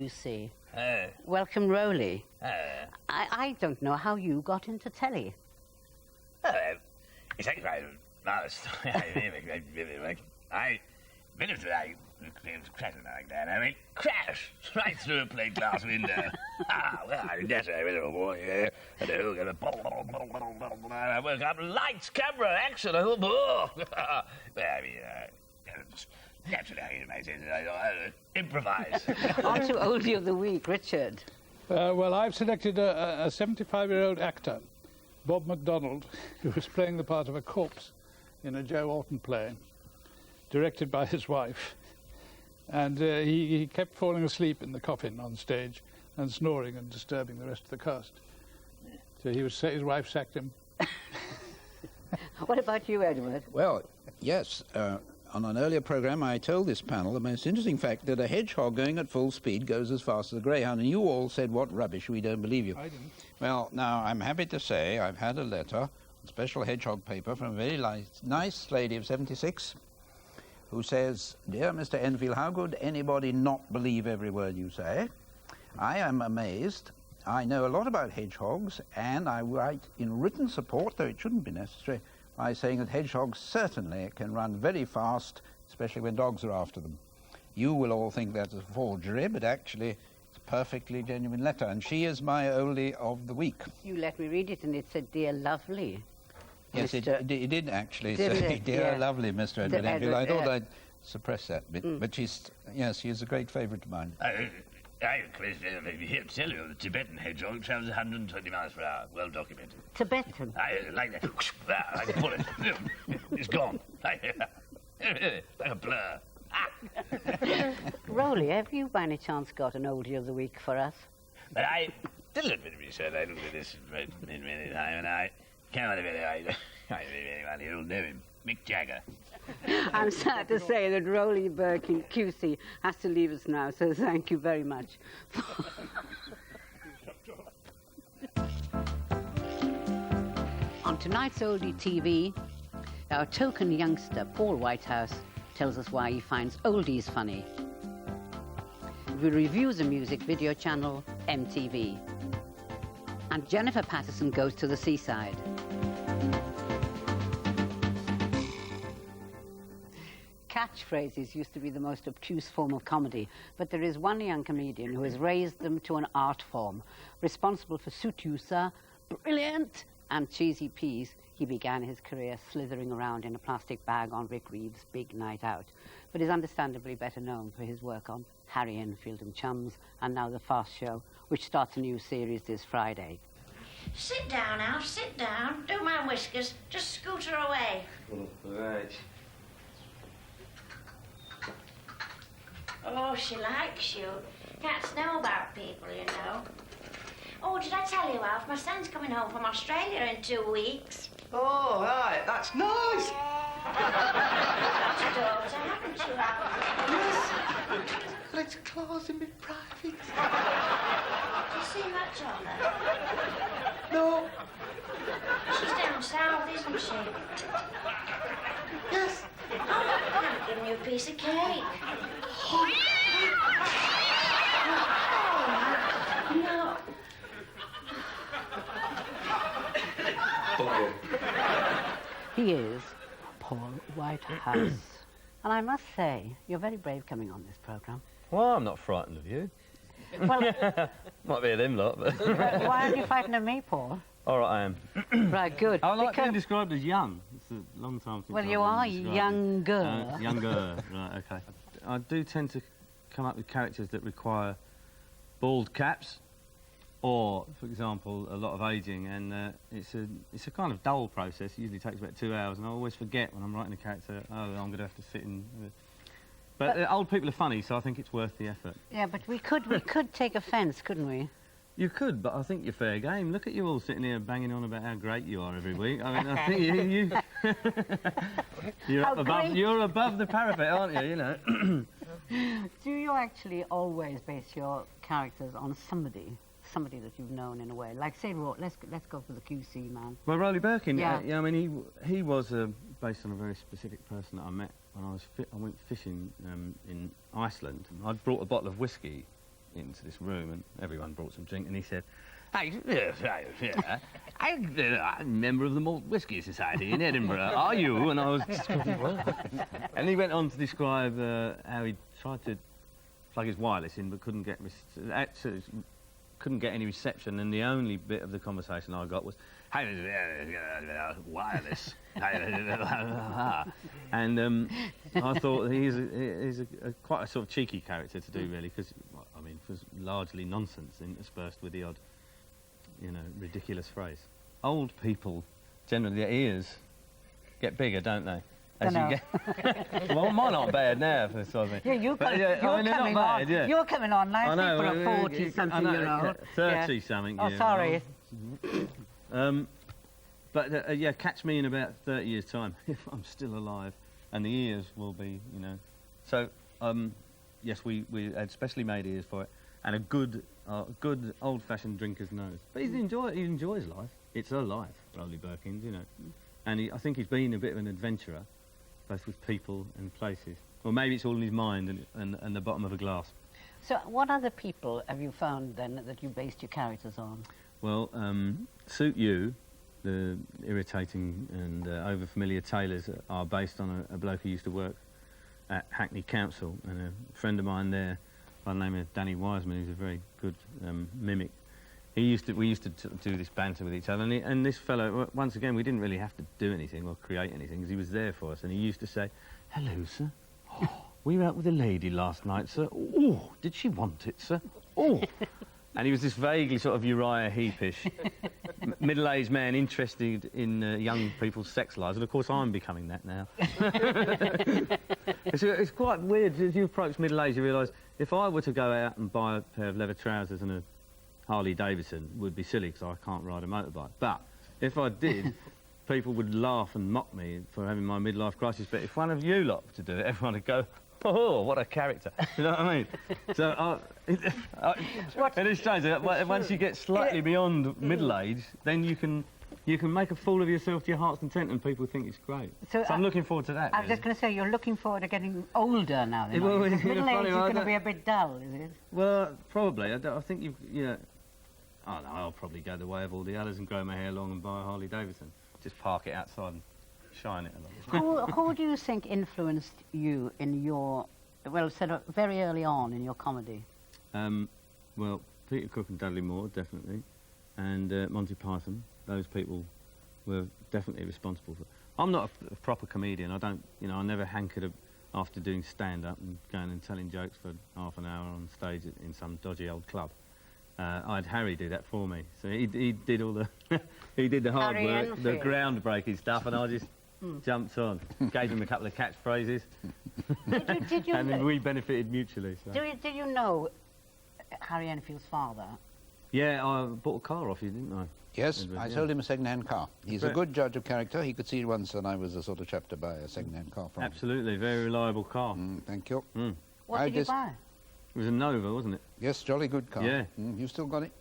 QC. Welcome, Roly. I don't know how you got into telly. It's actually quite another story. I managed to crashing like that. I mean, crash right through a plate glass window. Well, I guess I went over and I woke up, lights, camera, action. I thought, well, I mean, naturally, I improvise. On to Oldie of the Week, Richard. Well, I've selected a 75-year-old actor, Bob MacDonald, who was playing the part of a corpse in a Joe Orton play, directed by his wife. And he kept falling asleep in the coffin on stage and snoring and disturbing the rest of the cast. So his wife sacked him. What about you, Edward? Well, yes. On an earlier programme, I told this panel the most interesting fact that a hedgehog going at full speed goes as fast as a greyhound, and you all said, what rubbish, we don't believe you. I didn't. Well, now, I'm happy to say I've had a letter on special hedgehog paper from a very nice lady of 76 who says, Dear Mr. Enfield, how could anybody not believe every word you say? I am amazed. I know a lot about hedgehogs, and I write in written support, though it shouldn't be necessary, by saying that hedgehogs certainly can run very fast, especially when dogs are after them. You will all think that's a forgery, but actually it's a perfectly genuine letter, and she is my Oldie of the Week. You let me read it, and it said, Dear Lovely. Yes, it did actually Didn't say, it? Dear Yeah. Lovely, Mr. Edward Enfield. I thought yeah. I'd suppress that bit, but she's a great favourite of mine. I here to tell you, the Tibetan hedgehog travels 120 miles per hour, well documented. Tibetan? I like that. I can pull it. It's gone. Like a blur. Roly, have you by any chance got an Oldie of the Week for us? But I did a little bit of research. I looked at this many times, and I came out of it. I anyone here will know him, Mick Jagger. I'm sad to say that Roly Birkin QC has to leave us now, so thank you very much. On tonight's Oldie TV, our token youngster, Paul Whitehouse, tells us why he finds oldies funny. We review the music video channel, MTV. And Jennifer Patterson goes to the seaside. Catchphrases used to be the most obtuse form of comedy, but there is one young comedian who has raised them to an art form. Responsible for Suit You, Sir, Brilliant, and Cheesy Peas, he began his career slithering around in a plastic bag on Rick Reeves' Big Night Out, but is understandably better known for his work on Harry Enfield and Chums, and now The Fast Show, which starts a new series this Friday. Sit down, Alf, sit down. Do my whiskers. Just scooter away. Right. Oh, she likes you. Cats know about people, you know. Oh, did I tell you, Alf? My son's coming home from Australia in 2 weeks. Oh, right, that's nice. Got a daughter, haven't you, Alf? Yes. But it's closed in my private. Do you see much of her? No. She's down south, isn't she? Yes. Oh, I'm going to give you a piece of cake. Oh, no. He is Paul Whitehouse. And I must say, you're very brave coming on this programme. Well, I'm not frightened of you. Well, Might be a them lot, but... why aren't you frightened of me, Paul? All right, I am. Right, good. I like being described as young. It's a long time since Well, I've you been are described. younger. Younger, right, OK. I do tend to come up with characters that require bald caps or, for example, a lot of ageing, and it's a kind of dull process. It usually takes about 2 hours, and I always forget when I'm writing a character, oh, I'm going to have to sit in... But old people are funny, so I think it's worth the effort. Yeah, but we could take offence, couldn't we? You could, but I think you're fair game. Look at you all sitting here banging on about how great you are every week. I mean, I think you're above the parapet, aren't you? You know. Do you actually always base your characters on somebody that you've known in a way? Like, say, let's go for the QC man. Well, Roly Birkin. Yeah. I mean, he was based on a very specific person that I met when I went fishing in Iceland. I'd brought a bottle of whiskey into this room, and everyone brought some drink, and he said, "Hey, I'm a member of the Malt Whisky Society in Edinburgh. Are you?" And I was, and he went on to describe how he tried to plug his wireless in, but couldn't get any reception, and the only bit of the conversation I got was, wireless. And I thought he's quite a sort of cheeky character to do, really, because, I mean, it was largely nonsense interspersed with the odd, you know, ridiculous phrase. Old people, generally, their ears get bigger, don't they? As you get well, mine aren't bad now for this sort of thing. Yeah, you're coming on. Yeah. You're coming on now. I know, for a 40-something-year-old. 30-something. Yeah. Oh, sorry. Yeah, catch me in about 30 years' time if I'm still alive, and the ears will be, you know. So, yes, we had specially made ears for it, and a good old-fashioned drinker's nose. But he enjoys life. It's a life, Roly Birkin, you know. And I think he's been a bit of an adventurer, both with people and places. Or maybe it's all in his mind and the bottom of a glass. So what other people have you found, then, that you based your characters on? Well, Suit You, the irritating and over-familiar tailors, are based on a bloke who used to work at Hackney Council, and a friend of mine there by the name of Danny Wiseman, who's a very good mimic. We used to do this banter with each other, and this fellow, once again, we didn't really have to do anything or create anything, because he was there for us, and he used to say, "Hello, sir. Oh, we were out with a lady last night, sir. Oh, did she want it, sir? Oh." And he was this vaguely sort of Uriah Heepish, middle-aged man interested in young people's sex lives, and of course I'm becoming that now. It's quite weird. As you approach middle age, you realise if I were to go out and buy a pair of leather trousers and a Harley Davidson, would be silly because I can't ride a motorbike. But if I did, people would laugh and mock me for having my midlife crisis. But if one of you lot were to do it, everyone would go, "Oh, what a character!" You know what I mean? So it is strange. Once you get slightly beyond middle age, then you can make a fool of yourself to your heart's content, and people think it's great. So I'm looking forward to that. I was just going to say, you're looking forward to getting older now. Then, well, middle age is going to be a bit dull, is it? Well, probably. I think you know. I don't know, I'll probably go the way of all the others and grow my hair long and buy a Harley Davidson. Just park it outside and shine it a lot. Who do you think influenced you in your, well, sort of very early on in your comedy? Well, Peter Cook and Dudley Moore, definitely, and Monty Python. Those people were definitely responsible for it. I'm not a proper comedian. I don't, you know, I never hankered after doing stand-up and going and telling jokes for half an hour on stage in some dodgy old club. I had Harry do that for me. So he did all the he did the hard Harry work, Enfield. the groundbreaking stuff, and I just jumped on, gave him a couple of catchphrases, Did you and then we benefited mutually. So. Did you know Harry Enfield's father? Yeah, I bought a car off you, didn't I? Yes, Edward, I yeah. sold him a second-hand car. He's a good judge of character. He could see once that I was the sort of chap to buy a second-hand car from. Absolutely, very reliable car. Thank you. What did you buy? It was a Nova, wasn't it? Yes, jolly good car. Yeah. You still got it?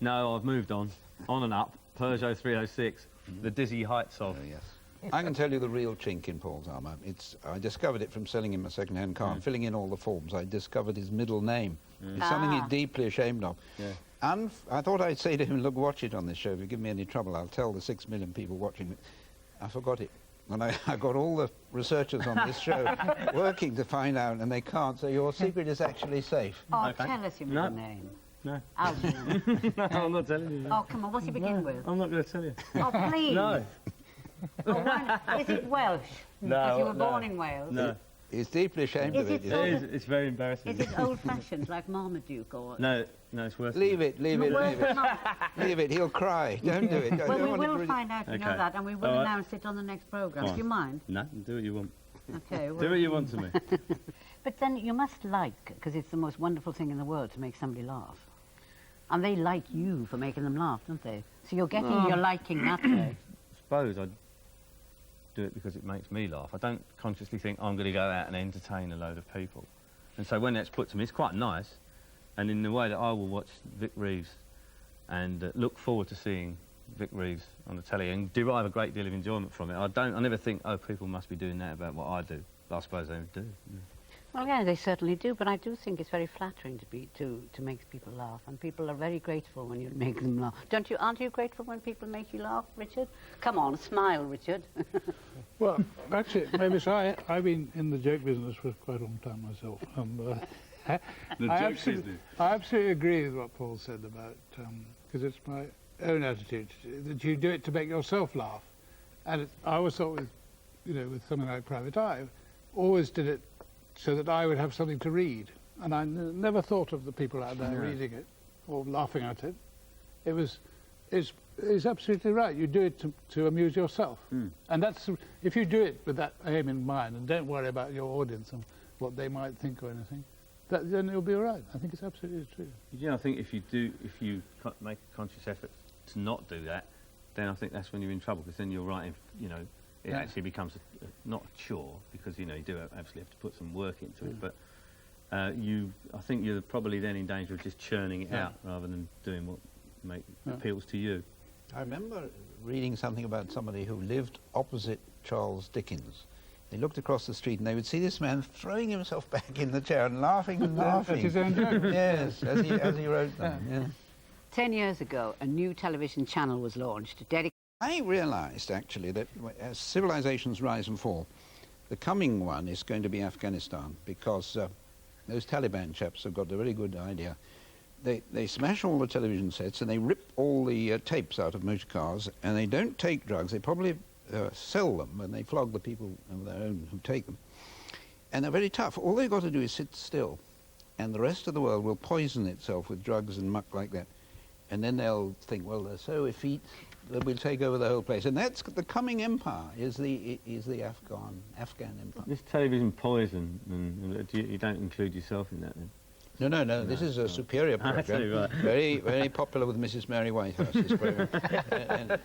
No, I've moved on and up. Peugeot 306, the dizzy heights of. Oh, yes. I can tell you the real chink in Paul's armour. I discovered it from selling him a second-hand car and filling in all the forms. I discovered his middle name. It's something he's deeply ashamed of. Yeah. And I thought I'd say to him, look, watch it on this show. If you give me any trouble, I'll tell the 6 million people watching it. I forgot it. And I got all the researchers on this show working to find out, and they can't, so your secret is actually safe. Oh, Okay. tell us your middle name. No. Alvin. No, I'm not telling you. Oh, come on, what's it begin with? I'm not going to tell you. Oh, please. No. Oh, is it Welsh? No, Because you were no. born in Wales? No. He's deeply ashamed Is of it. it sort of- It's very embarrassing. Is it old-fashioned, like Marmaduke, or...? No, it's worse. Leave it, leave it, leave it. Well, Leave it, he'll cry. Don't do it. we will find out, you know Okay. that, and we will All right. announce it on the next programme. Fine. Do you mind? No, do what you want. Okay. Do what you want to me. But then you must like, because it's the most wonderful thing in the world to make somebody laugh. And they like you for making them laugh, don't they? So you're getting your liking that way. I suppose I'd do it because it makes me laugh. I don't consciously think I'm going to go out and entertain a load of people. And so when that's put to me, it's quite nice. And in the way that I will watch Vic Reeves and look forward to seeing Vic Reeves on the telly and derive a great deal of enjoyment from it. I never think, oh, people must be doing that about what I do. But I suppose they do. Yeah. Well, yeah, they certainly do, but I do think it's very flattering to make people laugh, and people are very grateful when you make them laugh. Aren't you grateful when people make you laugh, Richard? Come on, smile, Richard. Well, actually, Mavis, I've been in the joke business for quite a long time myself, and I absolutely agree with what Paul said about, because it's my own attitude, that you do it to make yourself laugh. And I always thought with something like Private Eye, always did it so that I would have something to read. And I never thought of the people out there reading it or laughing at it. It's absolutely right. You do it to amuse yourself. And if you do it with that aim in mind and don't worry about your audience and what they might think or anything, then you'll be all right. I think it's absolutely true. Yeah, I think if you make a conscious effort to not do that, then I think that's when you're in trouble, because then you're writing, it actually becomes not a chore, because you do absolutely have to put some work into it, but I think you're probably then in danger of just churning it out rather than doing what appeals to you. I remember reading something about somebody who lived opposite Charles Dickens. They looked across the street and they would see this man throwing himself back in the chair and laughing and laughing. That's his own joke. Yes, as he wrote them. Yeah. 10 years ago, a new television channel was launched dedicated. I realised, actually, that as civilizations rise and fall, the coming one is going to be Afghanistan, because those Taliban chaps have got a very good idea. They smash all the television sets and they rip all the tapes out of motor cars, and they don't take drugs. They probably sell them, and they flog the people of their own who take them. And they're very tough. All they've got to do is sit still, and the rest of the world will poison itself with drugs and muck like that. And then they'll think, well, they're so effete that we'll take over the whole place. And that's the coming empire, is the Afghan empire. This television poison, and you don't include yourself in that then? No, this is a superior program. Right. Very, very popular with Mrs. Mary Whitehouse, this program.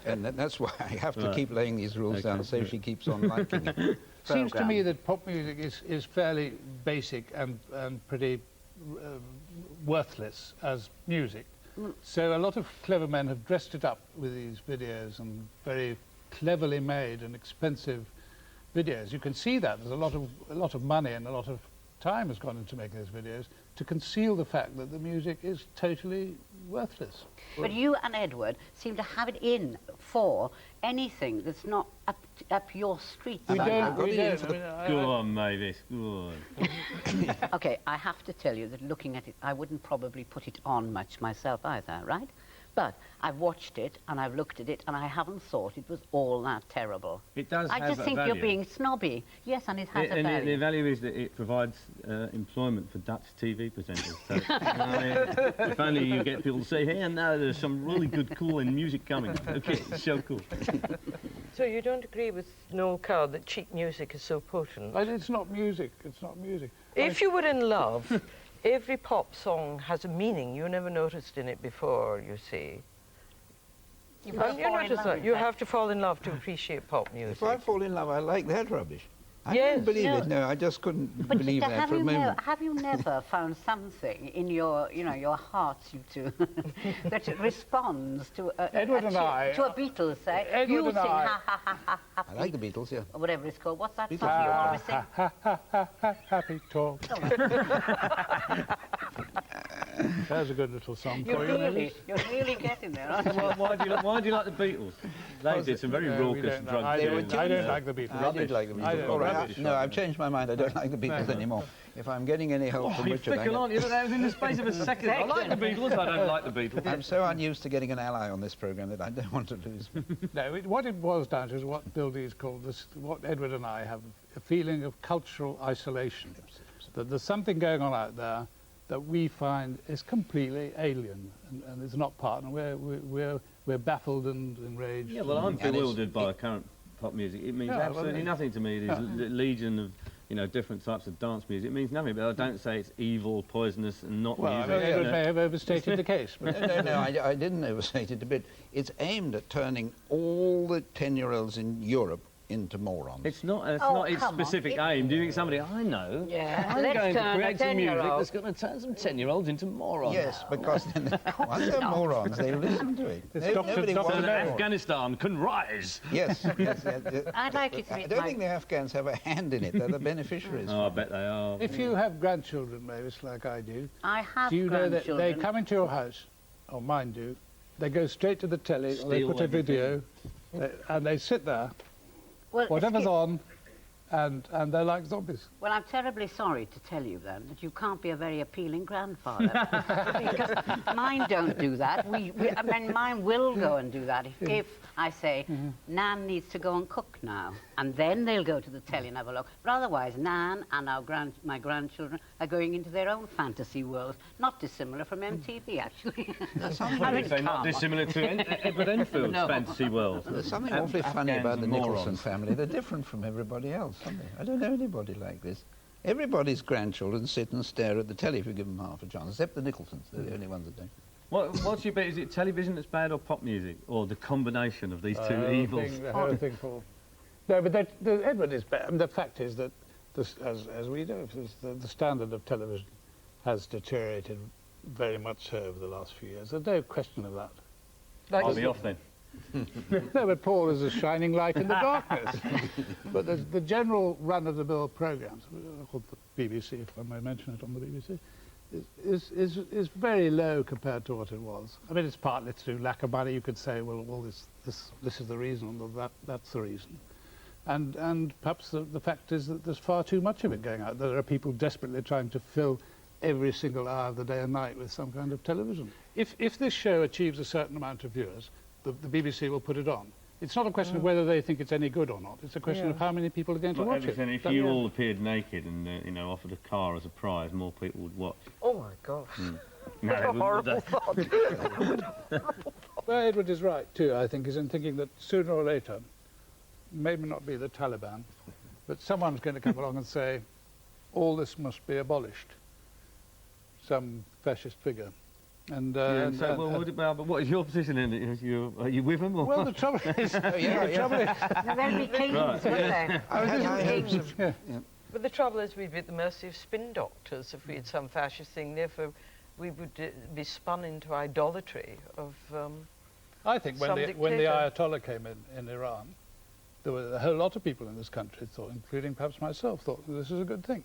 and that's why I have to keep laying these rules down, so she keeps on liking it. Seems to me that pop music is fairly basic and pretty worthless as music. So a lot of clever men have dressed it up with these videos, and very cleverly made and expensive videos. You can see that there's a lot of money and a lot of time has gone into making those videos to conceal the fact that the music is totally worthless. But you and Edward seem to have it in for anything that's not up your street. We don't. Go on, Mavis, go on. Okay, I have to tell you that looking at it, I wouldn't probably put it on much myself either, right? But I've watched it and I've looked at it and I haven't thought it was all that terrible. It does I have just a think value. you're being snobby. Yes, and it has a And value. the value is that it provides employment for Dutch TV presenters. So, if only you get people to say, hey, now there's some really good, cool music coming. Okay, it's so cool. So you don't agree with Noel Coward that cheap music is so potent? But it's not music. It's not music. If you were in love, every pop song has a meaning you never noticed in it before, you see. You have to fall in love to appreciate pop music. If I fall in love, I like that rubbish. I Yes. couldn't believe No. it. No, I just couldn't But believe that for a moment. have you never found something in your, your hearts, you two, that responds to Edward and I- to a Beatles, say? Edward you and sing I- ha ha ha ha I happy, like the Beatles, yeah. or whatever it's called. What's that Beatles. song you always sing? Ha ha ha ha, happy talk. There's a good little song for you, Mavis. You're really getting there, aren't you? Why do you like the Beatles? They did some very We raucous don't know. drug I dealing. don't like the Beatles. I did like the I Beatles. don't All right, like no, I've changed my mind. I don't like the Beatles anymore. If I'm getting any help from You're Richard, I fickle, aren't you? That was in the space of a second. I like the Beatles, I don't like the Beatles. I'm so unused to getting an ally on this program that I don't want to lose. No, what it boils down to is what Bill Dee's called this, what Edward and I have, a feeling of cultural isolation. That there's something going on out there that we find is completely alien and is not part, and we're baffled and enraged. Yeah, well, I'm bewildered by current pop music. It means Yeah, well, absolutely nothing to me. There's a legion of, different types of dance music. It means nothing, but I don't say it's evil, poisonous, and not Well, I music. mean, Edward may have overstated the case, but No, I didn't overstate it a bit. It's aimed at turning all the 10-year-olds in Europe into morons. It's not its come on. specific aim. Do you think somebody, I know, Yeah. I'm Let's going to turn a create some music 10-year-old. that's going to turn some 10-year-olds into morons? Yes, because then once they're morons, they listen to it. It's Nobody Dr. wants So Dr. that more. Afghanistan can rise. Yes, yes. I'd like you to I meet don't my... think the Afghans have a hand in it. They're the beneficiaries. Oh, I bet they are. If you have grandchildren, Mavis, like I do, I have do you know that grandchildren. they come into your house, or mine do, they go straight to the telly, or they Steal put a everything. video, and they sit there, Well, whatever's excuse- on, and they're like zombies. Well, I'm terribly sorry to tell you then that you can't be a very appealing grandfather. Because mine don't do that. I mean, mine will go and do that if I say, Nan needs to go and cook now. And then they'll go to the telly and have a look. But otherwise, Nan and my grandchildren are going into their own fantasy world. Not dissimilar from MTV, actually. I mean, Say not come dissimilar to Edward Enfield's No. fantasy world. There's something awfully funny about the Afghans, Nicholson morons. family. They're different from everybody else, aren't they? I don't know anybody like this. Everybody's grandchildren sit and stare at the telly if you give them half a chance, except the Nicholsons. They're the only ones that don't. What's your bet? Is it television that's bad or pop music? Or the combination of these two evils? The whole thing, Paul. No, but Edward is better. I mean, the fact is that, as we know, the standard of television has deteriorated very much so over the last few years. There's no question of that. I'll be off then. No, but Paul is a shining light in the darkness. But the general run-of-the-mill programmes, called the BBC, if I may mention it on the BBC, is very low compared to what it was. I mean, it's partly through lack of money. You could say, well, this is the reason, or that's the reason. And perhaps the fact is that there's far too much of it going out. There are people desperately trying to fill every single hour of the day and night with some kind of television. If this show achieves a certain amount of viewers, the BBC will put it on. It's not a question of whether they think it's any good or not. It's a question of how many people are going to watch it. If you all appeared naked and offered a car as a prize, more people would watch. Oh my gosh. No, What a horrible thought. Well, Edward is right too, I think, is in thinking that sooner or later, maybe not be the Taliban, but someone's going to come along and say, all this must be abolished. Some fascist figure. But what is your position in it? Are you with them? Or Well, the trouble is... yeah. They'll be kings, won't they? I had high hopes of... Yeah. But the trouble is we'd be at the mercy of spin doctors if we had some fascist thing. Therefore, we would be spun into idolatry of... I think when some the dictator. Ayatollah came in Iran, there were a whole lot of people in this country thought, including perhaps myself, thought this is a good thing.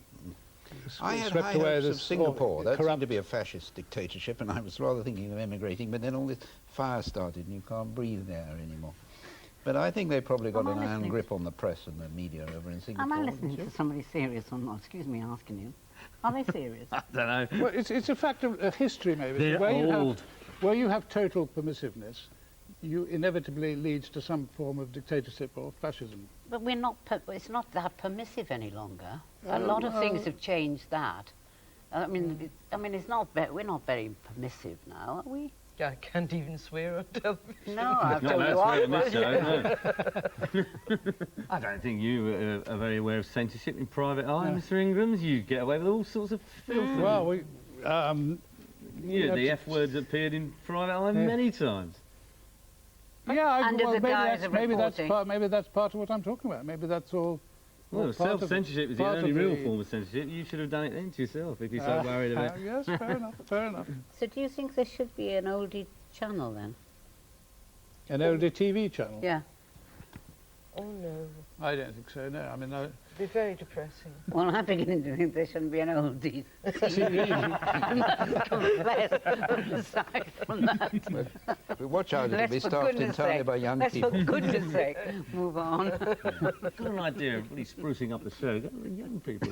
I had Swept high away hopes this of Singapore. That seemed corrupt- to be a fascist dictatorship, and I was rather thinking of emigrating, but then all this fire started and you can't breathe there anymore. But I think they probably got Am I an iron listening? grip on the press and the media over in Singapore. Am I didn't listening you? to somebody serious or not? Excuse me asking you. Are they serious? I don't know. Well, it's a fact of history, maybe. They're old. Where you have total permissiveness, you inevitably leads to some form of dictatorship or fascism. But we're not. It's not that permissive any longer. A lot of things have changed that. I mean, it's not. We're not very permissive now, are we? I can't even swear on television. No, I've Not told you that's off. very no. I don't think you are very aware of censorship in private eye, Mr. Ingrams. You get away with all sorts of filth. Well, we... The F words appeared in private eye many times. yeah, Under the guise of maybe that's reporting. maybe that's part of what I'm talking about. Maybe that's all... Well, part of it. self-censorship is the Part only of real form of censorship. You should have done it then to yourself if you're so worried about it. Yes, fair enough, fair enough. So do you think there should be an oldie channel then? An Oldie TV channel? Yeah. Oh no, I don't think so, no. I mean, it'd be very depressing. Well, I'm beginning to think there shouldn't be an oldie TV. Aside from that. But watch out, it'll Let's be for staffed goodness entirely sake- by young let's people. for goodness sake move on. I've got an idea of really sprucing up the show. Get the young people.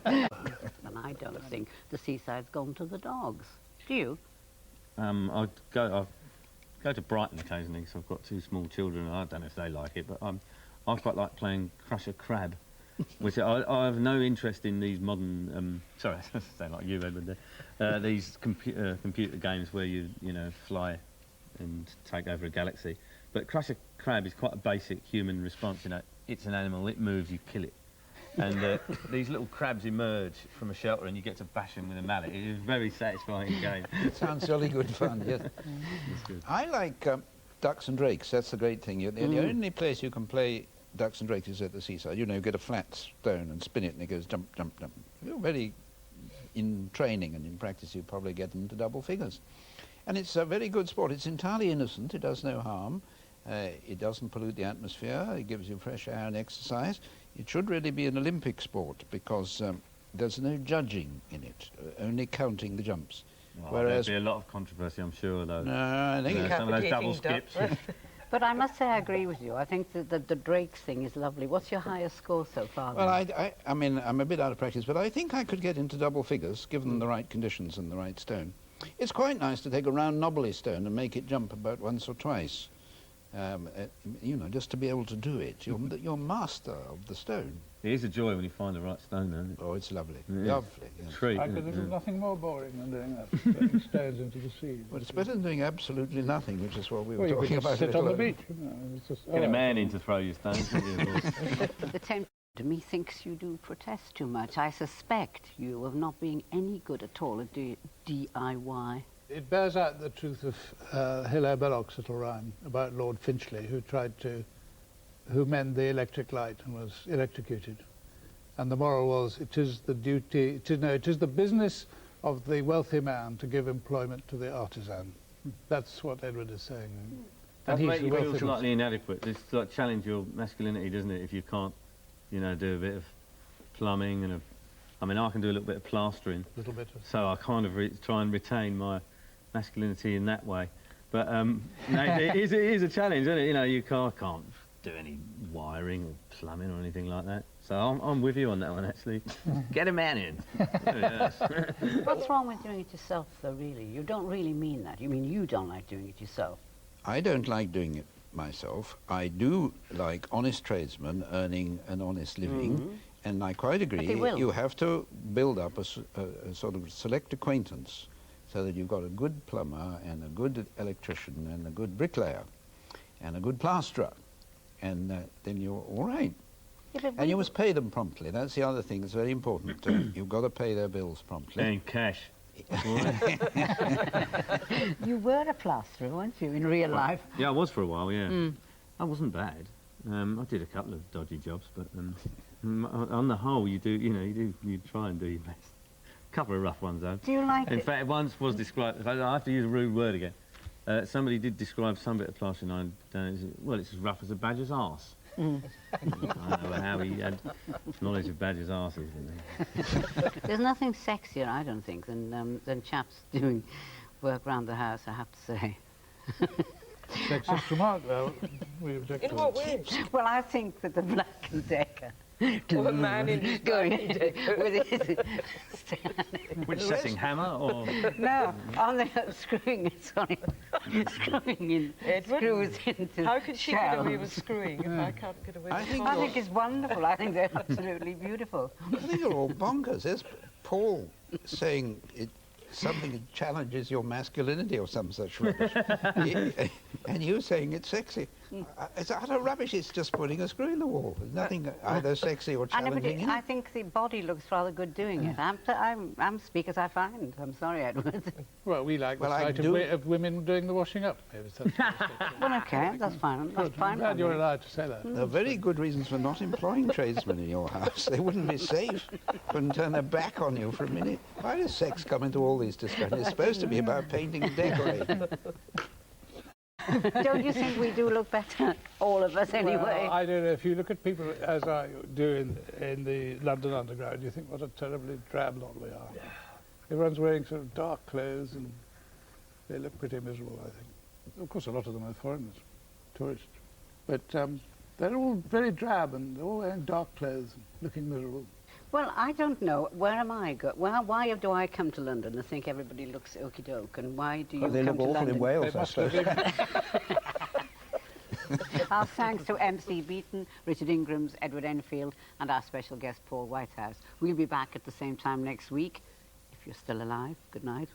And I don't think the seaside's gone to the dogs. Do you? I go to Brighton occasionally because I've got two small children and I don't know if they like it, but I quite like playing Crusher Crab, which I have no interest in these modern, sorry, I sound like you, Edward, there. These computer games where you fly and take over a galaxy. But Crusher Crab is quite a basic human response, it's an animal, it moves, you kill it. And these little crabs emerge from a shelter and you get to bash them with a mallet. It is a very satisfying game. It sounds jolly good fun, yes. It's good. I like ducks and drakes, that's the great thing. The only place you can play ducks and drakes at the seaside. You know, you get a flat stone and spin it and it goes jump, jump, jump. You're very, in training and in practice, you probably get into double figures. And it's a very good sport. It's entirely innocent. It does no harm. It doesn't pollute the atmosphere. It gives you fresh air and exercise. It should really be an Olympic sport because there's no judging in it, only counting the jumps. Well, Whereas there'd be a lot of controversy, I'm sure, though. No, I think some of those double skips. But I must say I agree with you. I think that the Drakes thing is lovely. What's your highest score so far? Well, I mean, I'm a bit out of practice, but I think I could get into double figures, given the right conditions and the right stone. It's quite nice to take a round knobbly stone and make it jump about once or twice. You know, just to be able to do it. You're master of the stone. It is a joy when you find the right stone, though, isn't it? Oh, it's lovely. Yeah. Lovely. Yes. Treat, I could think of nothing more boring than doing that, putting stones into the sea. Well, it's better than doing absolutely nothing, which is what we were Well, talking you could about. just sit on the beach. You know, it's just, Get a man in to throw your stones. The tempter to me thinks you do protest too much. I suspect you of not being any good at all at DIY. It bears out the truth of Hilaire Belloc's little rhyme about Lord Finchley, who mended the electric light and was electrocuted. And the moral was, it is the business of the wealthy man to give employment to the artisan. That's what Edward is saying. That he's makes the you feel wealthy slightly inadequate. It's like challenge your masculinity, doesn't it? If you can't, you know, do a bit of plumbing and I mean, I can do a little bit of plastering. A little bit. So I kind of try and retain my masculinity in that way. But no, it is a challenge, isn't it? You know, I can't do any wiring or plumbing or anything like that. So I'm with you on that one, actually. Get a man in. Yes. What's wrong with doing it yourself, though, really? You don't really mean that. You mean you don't like doing it yourself. I don't like doing it myself. I do like honest tradesmen earning an honest living, and I quite agree. You have to build up a sort of select acquaintance so that you've got a good plumber and a good electrician and a good bricklayer and a good plasterer, and then you're all right. Yeah, and you must pay them promptly. That's the other thing that's very important. You've got to pay their bills promptly. In cash. You were a plasterer, weren't you, in real life? Yeah, I was for a while, yeah. I wasn't bad. I did a couple of dodgy jobs, but on the whole, you try and do your best. A couple of rough ones, though. Do you like it? In fact, once was described, I have to use a rude word again. Somebody did describe some bit of plastering I'd done. Well, it's as rough as a badger's arse. I don't know how he had knowledge of badgers' arses. There's nothing sexier, I don't think, than chaps doing work round the house, I have to say. Sexist remark, though. We object In to what it. way? Well, I think that the Black and Decker Or a man in his going Black and Decker. with his Which setting, hammer or...? no, on the screwing in Edward, screws into how could she get shells. away with screwing if I can't get away with I think I think it's wonderful. I think they're absolutely beautiful. I think you're all bonkers. There's Paul saying something that challenges your masculinity or some such rubbish. And you saying it's sexy. It's utter rubbish. It's just putting a screw in the wall. There's nothing either sexy or challenging in it. I think the body looks rather good doing it. I'm speak as I find. I'm sorry, Edward. Well, we like the Well, I sight do- of women doing the washing up. Maybe Well, okay, that's fine. That's Good. fine. I'm glad by you're me. allowed to say that. There are very good reasons for not employing tradesmen in your house. They wouldn't be safe. Couldn't turn their back on you for a minute. Why does sex come into all these discussions? It's supposed to be about painting and decorating. Don't you think we do look better, all of us, anyway? Well, I don't know. If you look at people as I do in the London Underground, you think what a terribly drab lot we are. Everyone's wearing sort of dark clothes and they look pretty miserable, I think. Of course, a lot of them are foreigners, tourists. But they're all very drab and they're all wearing dark clothes and looking miserable. Well, I don't know. Where am I? Why do I come to London and think everybody looks okie doke? And why do you They come look to awful London? in Wales, They I must have suppose. been. Our thanks to MC Beaton, Richard Ingrams, Edward Enfield, and our special guest, Paul Whitehouse. We'll be back at the same time next week. If you're still alive, good night.